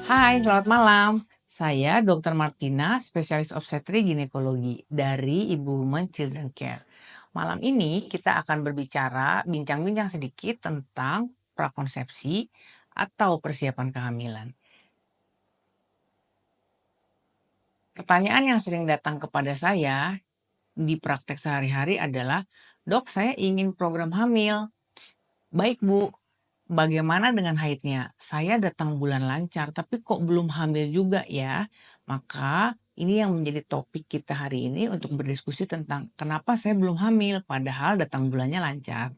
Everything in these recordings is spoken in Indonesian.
Hai, selamat malam. Saya Dr. Martina, spesialis obstetri ginekologi dari Ibu Women Children Care. Malam ini kita akan bincang-bincang sedikit tentang prakonsepsi atau persiapan kehamilan. Pertanyaan yang sering datang kepada saya di praktek sehari-hari adalah, "Dok, saya ingin program hamil." "Baik, Bu. Bagaimana dengan haidnya? Saya datang bulan lancar, tapi kok belum hamil juga ya?" Maka ini yang menjadi topik kita hari ini untuk berdiskusi tentang kenapa saya belum hamil, padahal datang bulannya lancar.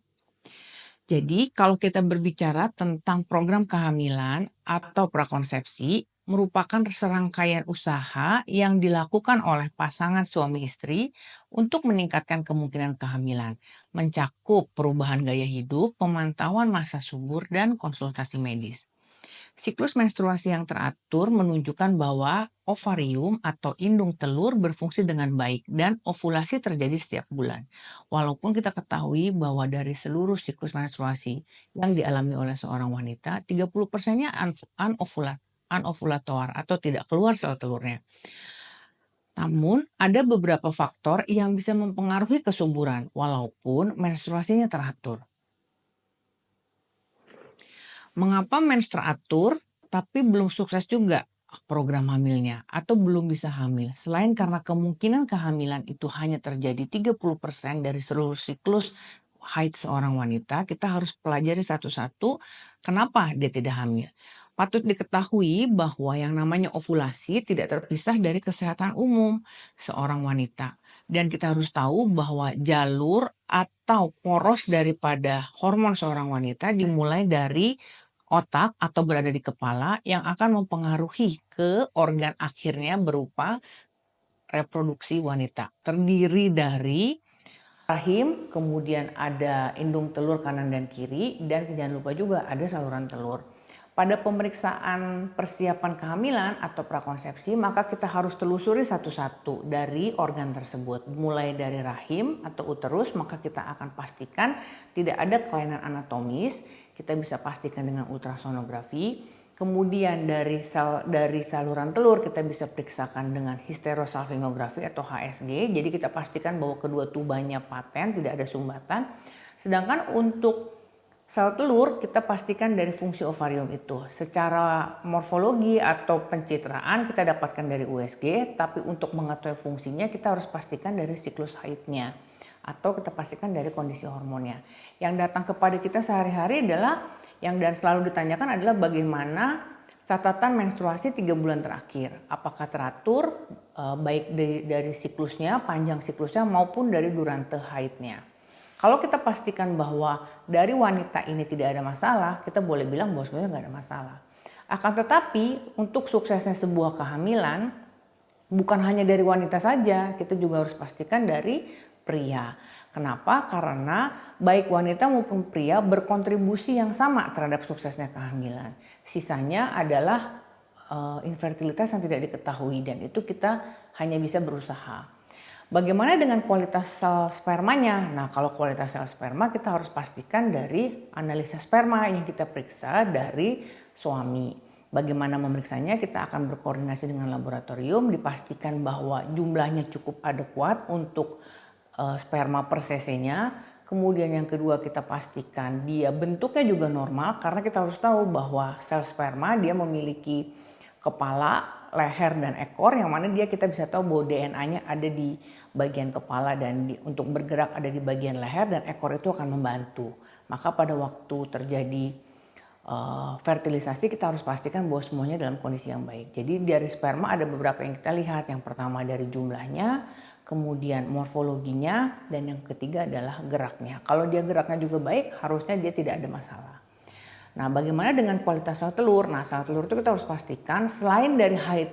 Jadi kalau kita berbicara tentang program kehamilan atau prakonsepsi, merupakan serangkaian usaha yang dilakukan oleh pasangan suami istri untuk meningkatkan kemungkinan kehamilan, mencakup perubahan gaya hidup, pemantauan masa subur, dan konsultasi medis. Siklus menstruasi yang teratur menunjukkan bahwa ovarium atau indung telur berfungsi dengan baik dan ovulasi terjadi setiap bulan. Walaupun kita ketahui bahwa dari seluruh siklus menstruasi yang dialami oleh seorang wanita, 30%-nya anovulator atau tidak keluar sel telurnya. Namun, ada beberapa faktor yang bisa mempengaruhi kesuburan walaupun menstruasinya teratur. Mengapa mens teratur tapi belum sukses juga program hamilnya atau belum bisa hamil? Selain karena kemungkinan kehamilan itu hanya terjadi 30% dari seluruh siklus haid seorang wanita, kita harus pelajari satu-satu kenapa dia tidak hamil. Patut diketahui bahwa yang namanya ovulasi tidak terpisah dari kesehatan umum seorang wanita. Dan kita harus tahu bahwa jalur atau poros daripada hormon seorang wanita dimulai dari otak atau berada di kepala yang akan mempengaruhi ke organ akhirnya berupa reproduksi wanita. Terdiri dari rahim, kemudian ada indung telur kanan dan kiri, dan jangan lupa juga ada saluran telur. Pada pemeriksaan persiapan kehamilan atau prakonsepsi, maka kita harus telusuri satu-satu dari organ tersebut. Mulai dari rahim atau uterus, maka kita akan pastikan tidak ada kelainan anatomis. Kita bisa pastikan dengan ultrasonografi. Kemudian dari saluran telur kita bisa periksakan dengan hysterosalpingografi atau HSG. Jadi kita pastikan bahwa kedua tubannya paten, tidak ada sumbatan. Sedangkan untuk sel telur kita pastikan dari fungsi ovarium itu. Secara morfologi atau pencitraan kita dapatkan dari USG, tapi untuk mengetahui fungsinya kita harus pastikan dari siklus haidnya atau kita pastikan dari kondisi hormonnya. Yang datang kepada kita sehari-hari adalah yang dan selalu ditanyakan adalah bagaimana catatan menstruasi 3 bulan terakhir. Apakah teratur baik dari siklusnya, panjang siklusnya maupun dari durante haidnya. Kalau kita pastikan bahwa dari wanita ini tidak ada masalah, kita boleh bilang bahwa sebenarnya nggak ada masalah. Akan tetapi untuk suksesnya sebuah kehamilan, bukan hanya dari wanita saja, kita juga harus pastikan dari pria. Kenapa? Karena baik wanita maupun pria berkontribusi yang sama terhadap suksesnya kehamilan. Sisanya adalah infertilitas yang tidak diketahui dan itu kita hanya bisa berusaha. Bagaimana dengan kualitas sel spermanya? Nah, kalau kualitas sel sperma kita harus pastikan dari analisa sperma yang kita periksa dari suami. Bagaimana memeriksanya? Kita akan berkoordinasi dengan laboratorium, dipastikan bahwa jumlahnya cukup adekuat untuk sperma per cc-nya. Kemudian yang kedua kita pastikan dia bentuknya juga normal karena kita harus tahu bahwa sel sperma dia memiliki kepala, leher dan ekor yang mana dia kita bisa tahu bahwa DNA-nya ada di bagian kepala dan untuk bergerak ada di bagian leher dan ekor itu akan membantu. Maka pada waktu terjadi fertilisasi kita harus pastikan bahwa semuanya dalam kondisi yang baik. Jadi dari sperma ada beberapa yang kita lihat. Yang pertama dari jumlahnya, kemudian morfologinya, dan yang ketiga adalah geraknya. Kalau dia geraknya juga baik, harusnya dia tidak ada masalah. Nah, bagaimana dengan kualitas sel telur? Nah, sel telur itu kita harus pastikan selain dari haid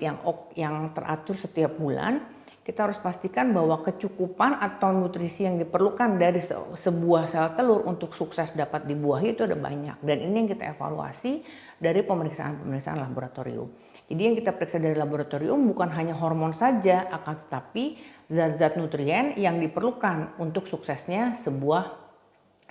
yang teratur setiap bulan, kita harus pastikan bahwa kecukupan atau nutrisi yang diperlukan dari sebuah sel telur untuk sukses dapat dibuahi itu ada banyak. Dan ini yang kita evaluasi dari pemeriksaan laboratorium. Jadi yang kita periksa dari laboratorium bukan hanya hormon saja, akan tetapi zat-zat nutrien yang diperlukan untuk suksesnya sebuah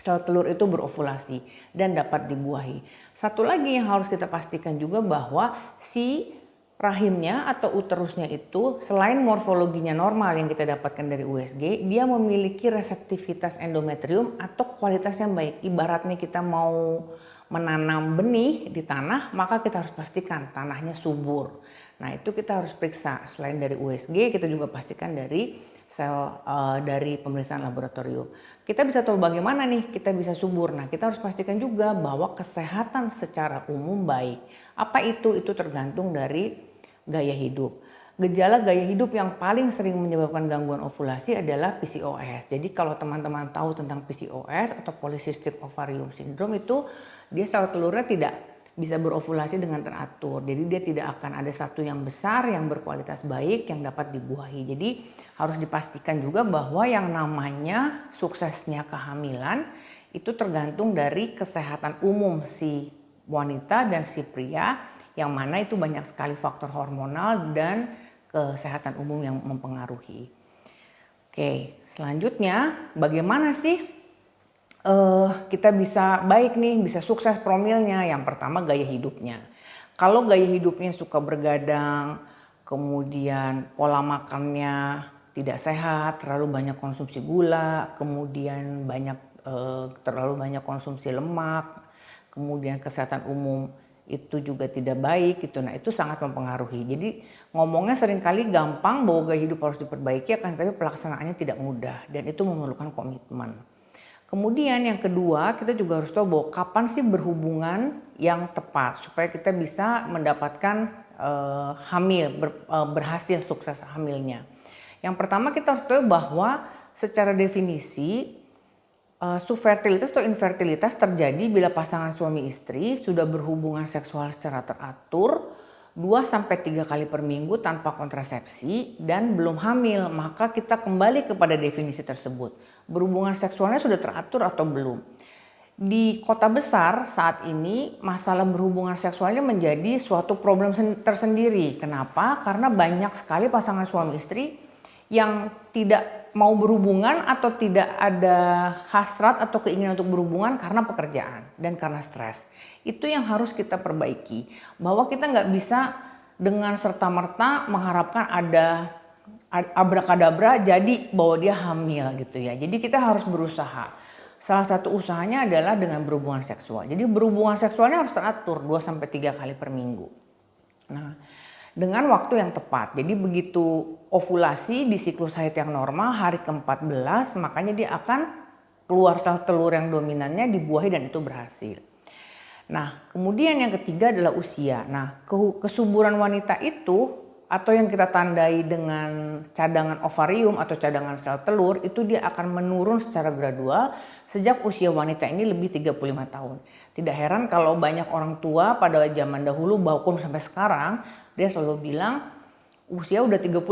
sel telur itu berovulasi dan dapat dibuahi. Satu lagi yang harus kita pastikan juga bahwa si rahimnya atau uterusnya itu selain morfologinya normal yang kita dapatkan dari USG, dia memiliki reseptivitas endometrium atau kualitas yang baik. Ibaratnya kita mau menanam benih di tanah, maka kita harus pastikan tanahnya subur. Nah, itu kita harus periksa. Selain dari USG, kita juga pastikan dari dari pemeriksaan laboratorium. Kita bisa tahu bagaimana nih kita bisa subur. Nah, kita harus pastikan juga bahwa kesehatan secara umum baik. Apa itu? Itu tergantung dari gaya hidup. Gejala gaya hidup yang paling sering menyebabkan gangguan ovulasi adalah PCOS. Jadi kalau teman-teman tahu tentang PCOS atau Polycystic Ovarium Syndrome, itu dia sel telurnya tidak bisa berovulasi dengan teratur. Jadi dia tidak akan ada satu yang besar yang berkualitas baik yang dapat dibuahi. Jadi harus dipastikan juga bahwa yang namanya suksesnya kehamilan itu tergantung dari kesehatan umum si wanita dan si pria, yang mana itu banyak sekali faktor hormonal dan kesehatan umum yang mempengaruhi. Oke, selanjutnya bagaimana sih kita bisa baik nih, bisa sukses promilnya? Yang pertama gaya hidupnya. Kalau gaya hidupnya suka bergadang, kemudian pola makannya tidak sehat, terlalu banyak konsumsi gula, kemudian terlalu banyak konsumsi lemak, kemudian kesehatan umum itu juga tidak baik gitu. Nah, itu sangat mempengaruhi. Jadi ngomongnya seringkali gampang bahwa gaya hidup harus diperbaiki, tapi pelaksanaannya tidak mudah dan itu memerlukan komitmen. Kemudian yang kedua, kita juga harus tahu bahwa kapan sih berhubungan yang tepat supaya kita bisa mendapatkan berhasil sukses hamilnya. Yang pertama, kita harus tahu bahwa secara definisi subfertilitas atau infertilitas terjadi bila pasangan suami istri sudah berhubungan seksual secara teratur 2-3 kali per minggu tanpa kontrasepsi dan belum hamil. Maka kita kembali kepada definisi tersebut. Berhubungan seksualnya sudah teratur atau belum? Di kota besar saat ini masalah berhubungan seksualnya menjadi suatu problem tersendiri. Kenapa? Karena banyak sekali pasangan suami istri yang tidak mau berhubungan atau tidak ada hasrat atau keinginan untuk berhubungan karena pekerjaan dan karena stres. Itu yang harus kita perbaiki, bahwa kita nggak bisa dengan serta-merta mengharapkan ada abrakadabra jadi bahwa dia hamil gitu ya. Jadi kita harus berusaha. Salah satu usahanya adalah dengan berhubungan seksual. Jadi berhubungan seksualnya harus teratur 2-3 kali per minggu. Nah, dengan waktu yang tepat. Jadi begitu ovulasi di siklus haid yang normal hari ke-14, makanya dia akan keluar sel telur yang dominannya dibuahi dan itu berhasil. Nah, kemudian yang ketiga adalah usia. Nah, kesuburan wanita itu atau yang kita tandai dengan cadangan ovarium atau cadangan sel telur itu dia akan menurun secara gradual sejak usia wanita ini lebih 35 tahun. Tidak heran kalau banyak orang tua pada zaman dahulu bahkan sampai sekarang dia selalu bilang usia udah 35,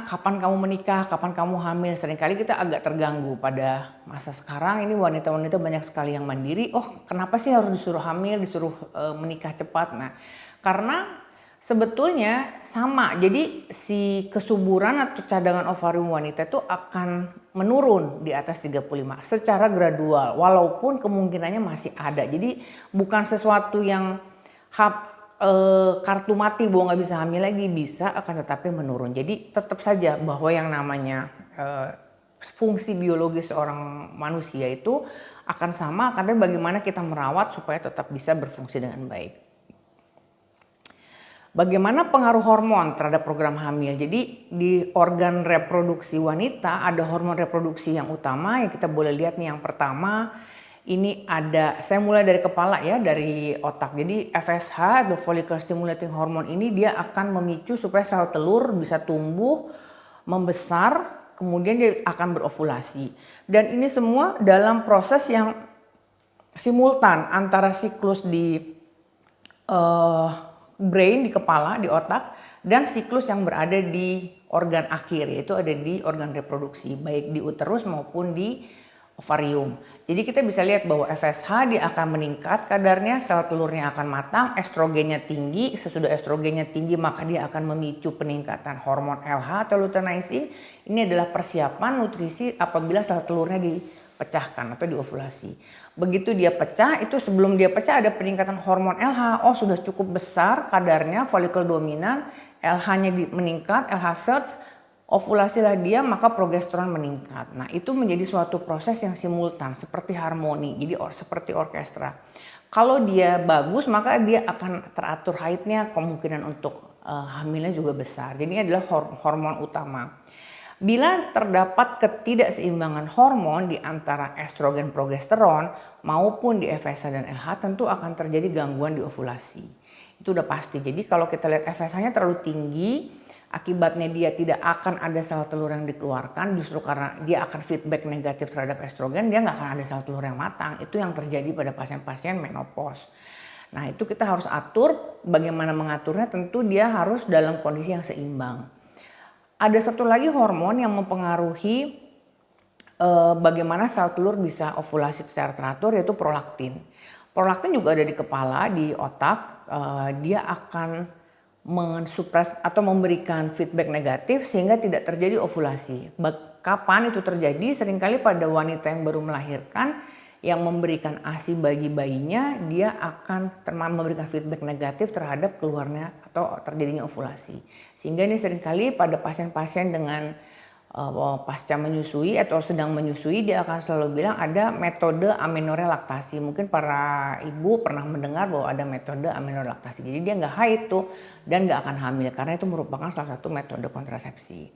kapan kamu menikah, kapan kamu hamil. Seringkali kita agak terganggu pada masa sekarang ini wanita-wanita banyak sekali yang mandiri. Oh, kenapa sih harus disuruh hamil, disuruh menikah cepat? Nah, karena sebetulnya sama. Jadi si kesuburan atau cadangan ovarium wanita itu akan menurun di atas 35 secara gradual walaupun kemungkinannya masih ada. Jadi bukan sesuatu yang kartu mati bahwa nggak bisa hamil lagi, bisa akan tetapi menurun. Jadi tetap saja bahwa yang namanya fungsi biologis seorang manusia itu akan sama, tapi bagaimana kita merawat supaya tetap bisa berfungsi dengan baik. Bagaimana pengaruh hormon terhadap program hamil? Jadi di organ reproduksi wanita ada hormon reproduksi yang utama yang kita boleh lihat nih. Yang pertama ini ada, saya mulai dari kepala ya, dari otak. Jadi FSH, the follicle stimulating hormone ini dia akan memicu supaya sel telur bisa tumbuh, membesar, kemudian dia akan berovulasi. Dan ini semua dalam proses yang simultan antara siklus di brain, di kepala, di otak, dan siklus yang berada di organ akhir, yaitu ada di organ reproduksi, baik di uterus maupun di ovarium. Jadi kita bisa lihat bahwa FSH dia akan meningkat kadarnya, sel telurnya akan matang, estrogennya tinggi. Sesudah estrogennya tinggi maka dia akan memicu peningkatan hormon LH atau luteinizing. Ini adalah persiapan nutrisi apabila sel telurnya dipecahkan atau diovulasi. Begitu dia pecah, itu sebelum dia pecah ada peningkatan hormon LH. Oh, sudah cukup besar kadarnya folikel dominan, LH-nya meningkat, LH surge, ovulasilah dia, maka progesteron meningkat. Nah, itu menjadi suatu proses yang simultan seperti harmoni, jadi seperti orkestra. Kalau dia bagus, maka dia akan teratur haidnya, kemungkinan untuk hamilnya juga besar. Jadi ini adalah hormon utama. Bila terdapat ketidakseimbangan hormon di antara estrogen progesteron maupun di FSH dan LH, tentu akan terjadi gangguan di ovulasi. Itu udah pasti. Jadi kalau kita lihat FSH-nya terlalu tinggi, akibatnya dia tidak akan ada sel telur yang dikeluarkan, justru karena dia akan feedback negatif terhadap estrogen, dia nggak akan ada sel telur yang matang. Itu yang terjadi pada pasien-pasien menopause. Nah, itu kita harus atur. Bagaimana mengaturnya? Tentu dia harus dalam kondisi yang seimbang. Ada satu lagi hormon yang mempengaruhi bagaimana sel telur bisa ovulasi secara teratur, yaitu prolaktin. Prolaktin juga ada di kepala, di otak. Dia akan mensupres atau memberikan feedback negatif sehingga tidak terjadi ovulasi. Kapan itu terjadi? Seringkali pada wanita yang baru melahirkan yang memberikan ASI bagi bayinya, dia akan memberikan feedback negatif terhadap keluarnya atau terjadinya ovulasi. Sehingga ini seringkali pada pasien-pasien dengan pasca menyusui atau sedang menyusui, dia akan selalu bilang ada metode amenorrhea laktasi. Mungkin para ibu pernah mendengar bahwa ada metode amenorrhea laktasi. Jadi dia nggak haid tuh dan nggak akan hamil karena itu merupakan salah satu metode kontrasepsi.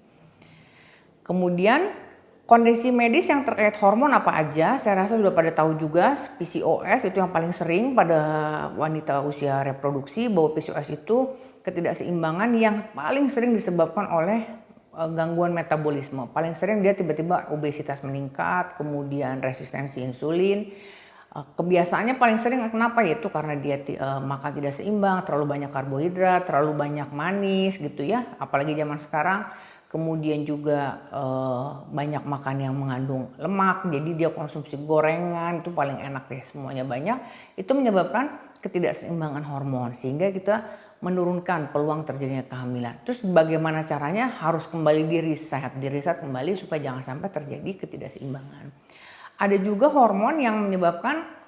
Kemudian kondisi medis yang terkait hormon apa aja? Saya rasa sudah pada tahu juga. PCOS itu yang paling sering pada wanita usia reproduksi, bahwa PCOS itu ketidakseimbangan yang paling sering disebabkan oleh gangguan metabolisme. Paling sering dia tiba-tiba obesitas meningkat, kemudian resistensi insulin. Kebiasaannya paling sering kenapa? Yaitu karena dia makan tidak seimbang, terlalu banyak karbohidrat, terlalu banyak manis gitu ya. Apalagi zaman sekarang. Kemudian juga banyak makan yang mengandung lemak, jadi dia konsumsi gorengan, itu paling enak deh, semuanya banyak. Itu menyebabkan ketidakseimbangan hormon sehingga kita menurunkan peluang terjadinya kehamilan. Terus bagaimana caranya? Harus kembali diriset kembali supaya jangan sampai terjadi ketidakseimbangan. Ada juga hormon yang menyebabkan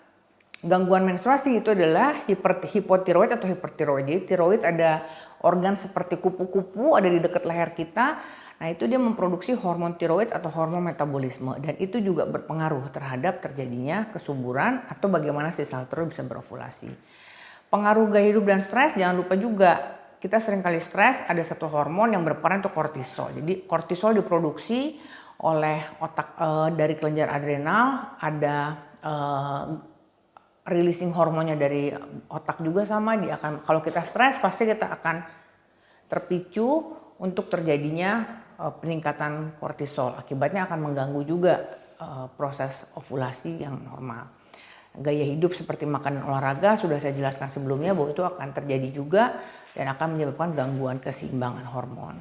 gangguan menstruasi, itu adalah hipotiroid atau hipertiroid. Jadi tiroid ada organ seperti kupu-kupu ada di dekat leher kita. Nah, itu dia memproduksi hormon tiroid atau hormon metabolisme, dan itu juga berpengaruh terhadap terjadinya kesuburan atau bagaimana si sel telur bisa berovulasi. Pengaruh gaya hidup dan stres, jangan lupa juga kita seringkali stres, ada satu hormon yang berperan untuk kortisol. Jadi kortisol diproduksi oleh otak dari kelenjar adrenal, ada releasing hormonnya dari otak juga sama. Dia akan, kalau kita stres pasti kita akan terpicu untuk terjadinya peningkatan kortisol. Akibatnya akan mengganggu juga proses ovulasi yang normal. Gaya hidup seperti makan dan olahraga sudah saya jelaskan sebelumnya bahwa itu akan terjadi juga dan akan menyebabkan gangguan keseimbangan hormon.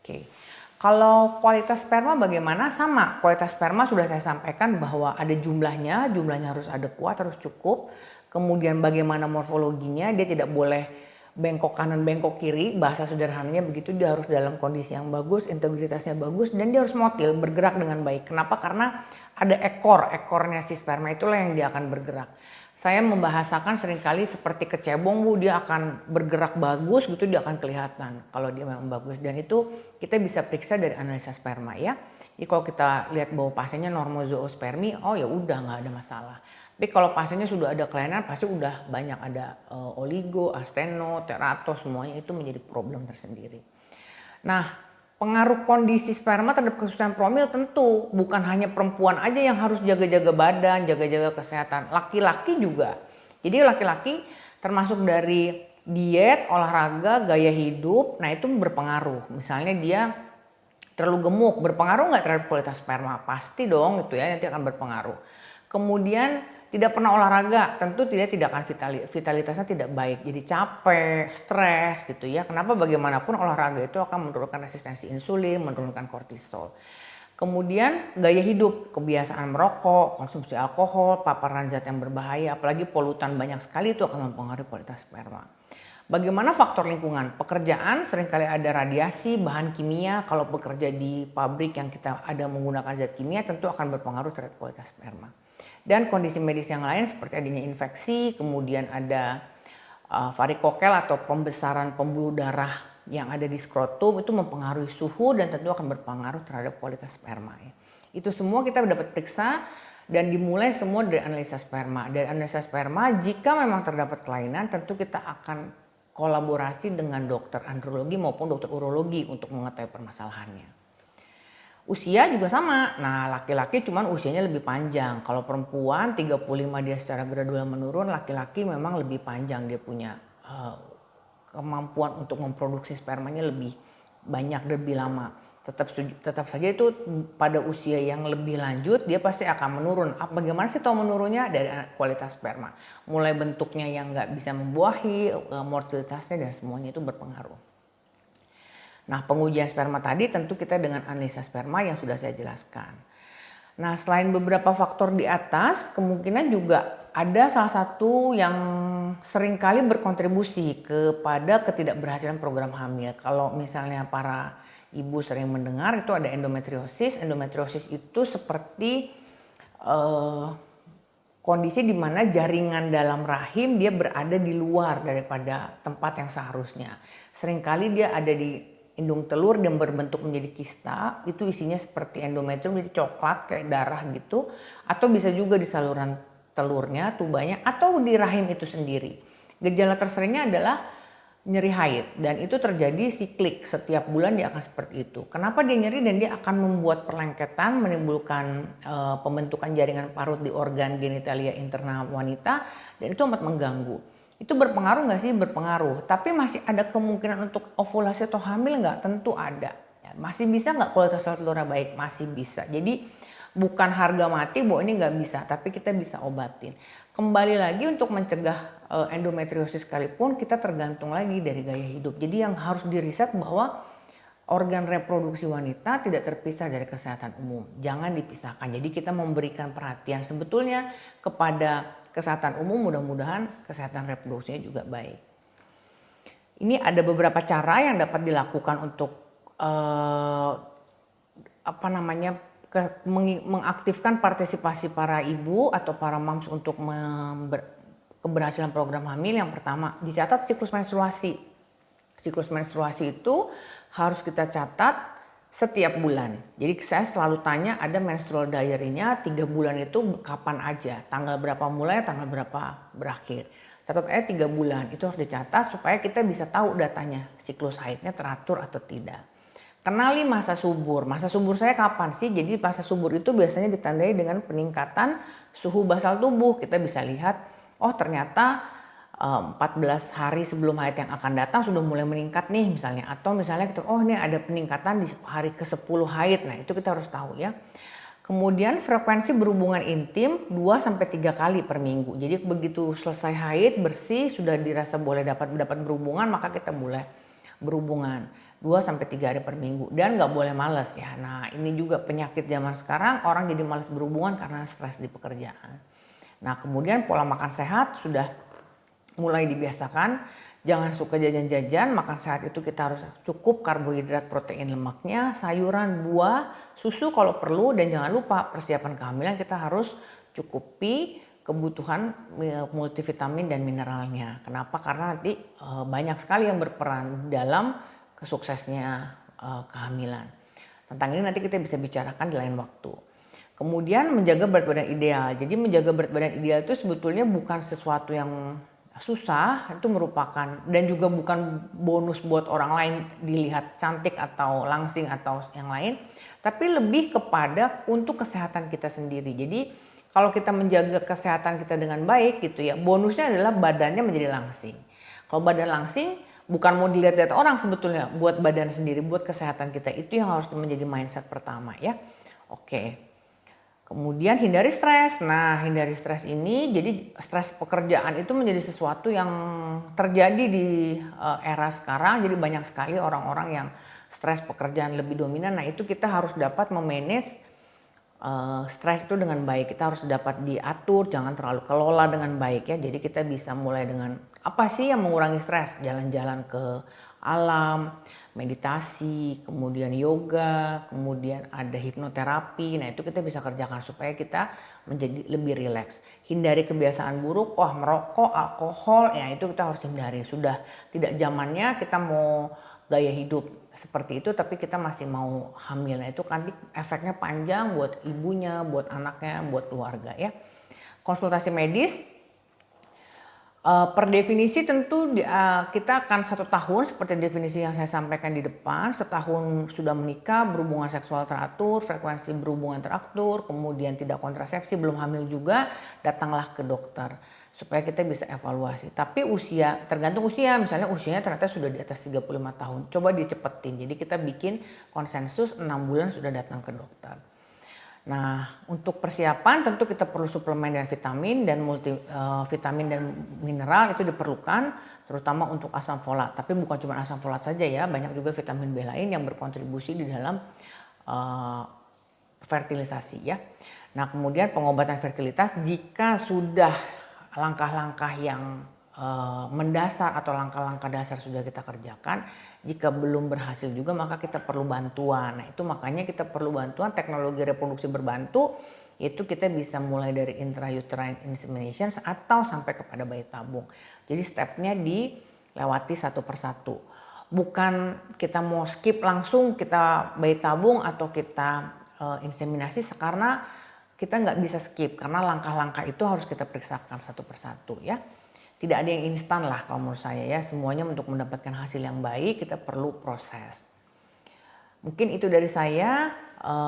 Oke. Kalau kualitas sperma bagaimana? Sama, kualitas sperma sudah saya sampaikan bahwa ada jumlahnya harus adekuat, harus cukup. Kemudian bagaimana morfologinya, dia tidak boleh bengkok kanan bengkok kiri, bahasa sederhananya begitu. Dia harus dalam kondisi yang bagus, integritasnya bagus, dan dia harus motil, bergerak dengan baik. Kenapa? Karena ada ekornya si sperma, itulah yang dia akan bergerak. Saya membahasakan seringkali seperti kecebong, Bu, dia akan bergerak bagus gitu, dia akan kelihatan kalau dia memang bagus. Dan itu kita bisa periksa dari analisa sperma ya. Jadi kalau kita lihat bahwa pasiennya normozoospermi, oh ya udah nggak ada masalah. Tapi kalau pasiennya sudah ada kelainan, pasti udah banyak ada oligo, asteno, teratos, semuanya itu menjadi problem tersendiri. Nah, pengaruh kondisi sperma terhadap kesusahan promil tentu bukan hanya perempuan aja yang harus jaga-jaga badan, jaga-jaga kesehatan. Laki-laki juga. Jadi laki-laki termasuk dari diet, olahraga, gaya hidup, nah itu berpengaruh. Misalnya dia terlalu gemuk, berpengaruh nggak terhadap kualitas sperma? Pasti dong gitu ya, nanti akan berpengaruh. Kemudian tidak pernah olahraga, tentu tidak akan vitalitasnya tidak baik. Jadi capek, stres gitu ya. Kenapa? Bagaimanapun olahraga itu akan menurunkan resistensi insulin, menurunkan kortisol. Kemudian gaya hidup, kebiasaan merokok, konsumsi alkohol, paparan zat yang berbahaya, apalagi polutan banyak sekali itu akan mempengaruhi kualitas sperma. Bagaimana faktor lingkungan? Pekerjaan seringkali ada radiasi, bahan kimia. Kalau bekerja di pabrik yang kita ada menggunakan zat kimia tentu akan berpengaruh terhadap kualitas sperma. Dan kondisi medis yang lain seperti adanya infeksi, kemudian ada varikokel atau pembesaran pembuluh darah yang ada di skrotum itu mempengaruhi suhu dan tentu akan berpengaruh terhadap kualitas sperma. Itu semua kita dapat periksa dan dimulai semua dari analisa sperma. Dari analisa sperma, jika memang terdapat kelainan, tentu kita akan kolaborasi dengan dokter andrologi maupun dokter urologi untuk mengetahui permasalahannya. Usia juga sama. Nah, laki-laki cuman usianya lebih panjang. Kalau perempuan 35 dia secara gradual menurun, laki-laki memang lebih panjang, dia punya kemampuan untuk memproduksi spermanya lebih banyak dan lebih lama. Tetap saja itu pada usia yang lebih lanjut dia pasti akan menurun. Bagaimana sih tahu menurunnya? Dari kualitas sperma. Mulai bentuknya yang nggak bisa membuahi, mortalitasnya dan semuanya itu berpengaruh. Nah, pengujian sperma tadi tentu kita dengan analisa sperma yang sudah saya jelaskan. Nah, selain beberapa faktor di atas, kemungkinan juga ada salah satu yang seringkali berkontribusi kepada ketidakberhasilan program hamil. Kalau misalnya para ibu sering mendengar itu ada endometriosis. Endometriosis itu seperti kondisi di mana jaringan dalam rahim dia berada di luar daripada tempat yang seharusnya. Seringkali dia ada di indung telur dan berbentuk menjadi kista, itu isinya seperti endometrium, jadi coklat kayak darah gitu, atau bisa juga di saluran telurnya, tubanya, atau di rahim itu sendiri. Gejala terseringnya adalah nyeri haid dan itu terjadi siklik, setiap bulan dia akan seperti itu. Kenapa dia nyeri? Dan dia akan membuat perlengketan, menimbulkan pembentukan jaringan parut di organ genitalia internal wanita dan itu amat mengganggu. Itu berpengaruh nggak sih? Berpengaruh. Tapi masih ada kemungkinan untuk ovulasi atau hamil nggak? Tentu ada. Ya, masih bisa nggak kualitas telurnya baik? Masih bisa. Jadi bukan harga mati bahwa ini nggak bisa, tapi kita bisa obatin. Kembali lagi untuk mencegah endometriosis sekalipun kita tergantung lagi dari gaya hidup. Jadi yang harus diriset bahwa organ reproduksi wanita tidak terpisah dari kesehatan umum. Jangan dipisahkan. Jadi kita memberikan perhatian sebetulnya kepada kesehatan umum, mudah-mudahan kesehatan reproduksinya juga baik. Ini ada beberapa cara yang dapat dilakukan untuk mengaktifkan partisipasi para ibu atau para moms untuk keberhasilan program hamil. Yang pertama, dicatat siklus menstruasi. Siklus menstruasi itu harus kita catat setiap bulan. Jadi saya selalu tanya ada menstrual diary-nya 3 bulan itu kapan aja. Tanggal berapa mulai, tanggal berapa berakhir. Catat aja 3 bulan. Itu harus dicatat supaya kita bisa tahu datanya. Siklus haidnya teratur atau tidak. Kenali masa subur. Masa subur saya kapan sih? Jadi masa subur itu biasanya ditandai dengan peningkatan suhu basal tubuh. Kita bisa lihat, oh ternyata 14 hari sebelum haid yang akan datang sudah mulai meningkat nih misalnya. Atau misalnya kita, oh ini ada peningkatan di hari ke-10 haid. Nah itu kita harus tahu ya. Kemudian frekuensi berhubungan intim 2-3 kali per minggu. Jadi begitu selesai haid bersih sudah dirasa boleh dapat berhubungan, maka kita boleh berhubungan 2-3 hari per minggu. Dan gak boleh males ya. Nah ini juga penyakit zaman sekarang, orang jadi malas berhubungan karena stres di pekerjaan. Nah kemudian pola makan sehat sudah mulai dibiasakan. Jangan suka jajan-jajan, makan sehat itu kita harus cukup karbohidrat, protein, lemaknya, sayuran, buah, susu kalau perlu, dan jangan lupa persiapan kehamilan kita harus cukupi kebutuhan multivitamin dan mineralnya. Kenapa? Karena nanti banyak sekali yang berperan dalam kesuksesnya kehamilan. Tentang ini nanti kita bisa bicarakan di lain waktu. Kemudian menjaga berat badan ideal. Jadi menjaga berat badan ideal itu sebetulnya bukan sesuatu yang susah, itu merupakan dan juga bukan bonus buat orang lain dilihat cantik atau langsing atau yang lain, tapi lebih kepada untuk kesehatan kita sendiri. Jadi kalau kita menjaga kesehatan kita dengan baik gitu ya, bonusnya adalah badannya menjadi langsing. Kalau badan langsing bukan mau dilihat-lihat orang sebetulnya, buat badan sendiri, buat kesehatan kita, itu yang harus menjadi mindset pertama ya. Oke. Kemudian hindari stres. Nah hindari stres ini, jadi stres pekerjaan itu menjadi sesuatu yang terjadi di era sekarang. Jadi banyak sekali orang-orang yang stres pekerjaan lebih dominan. Nah itu kita harus dapat memanage stres itu dengan baik. Kita harus dapat diatur, jangan terlalu kelola dengan baik ya. Jadi kita bisa mulai dengan Apa sih yang mengurangi stres? Jalan-jalan ke alam, meditasi, kemudian yoga, kemudian ada hipnoterapi. Nah, itu kita bisa kerjakan supaya kita menjadi lebih rileks. Hindari kebiasaan buruk, wah merokok, alkohol, ya itu kita harus hindari. Sudah tidak zamannya kita mau gaya hidup seperti itu tapi kita masih mau hamil. Nah, itu kan efeknya panjang buat ibunya, buat anaknya, buat keluarga ya. Konsultasi medis per definisi tentu kita akan 1 tahun seperti definisi yang saya sampaikan di depan. Setahun sudah menikah, berhubungan seksual teratur, frekuensi berhubungan teratur, kemudian tidak kontrasepsi, belum hamil juga, datanglah ke dokter supaya kita bisa evaluasi. Tapi usia, tergantung usia, misalnya usianya ternyata sudah di atas 35 tahun, coba dicepetin. Jadi kita bikin konsensus 6 bulan sudah datang ke dokter. Nah, untuk persiapan tentu kita perlu suplemen dan vitamin dan vitamin dan mineral itu diperlukan terutama untuk asam folat. Tapi bukan cuma asam folat saja ya, banyak juga vitamin B lain yang berkontribusi di dalam fertilisasi ya. Nah, kemudian pengobatan fertilitas jika sudah langkah-langkah yang mendasar atau langkah-langkah dasar sudah kita kerjakan, jika belum berhasil juga maka kita perlu bantuan. Nah, itu makanya kita perlu bantuan teknologi reproduksi berbantu, itu kita bisa mulai dari intrauterine insemination atau sampai kepada bayi tabung. Jadi stepnya dilewati satu persatu. Bukan kita mau skip langsung kita bayi tabung atau kita inseminasi karena kita nggak bisa skip karena langkah-langkah itu harus kita periksakan satu persatu ya. Tidak ada yang instan lah kalau menurut saya ya, semuanya untuk mendapatkan hasil yang baik kita perlu proses. Mungkin itu dari saya,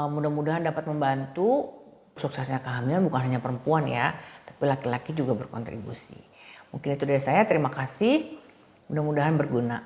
mudah-mudahan dapat membantu. Suksesnya kehamilan bukan hanya perempuan ya, tapi laki-laki juga berkontribusi. Mungkin itu dari saya, terima kasih, mudah-mudahan berguna.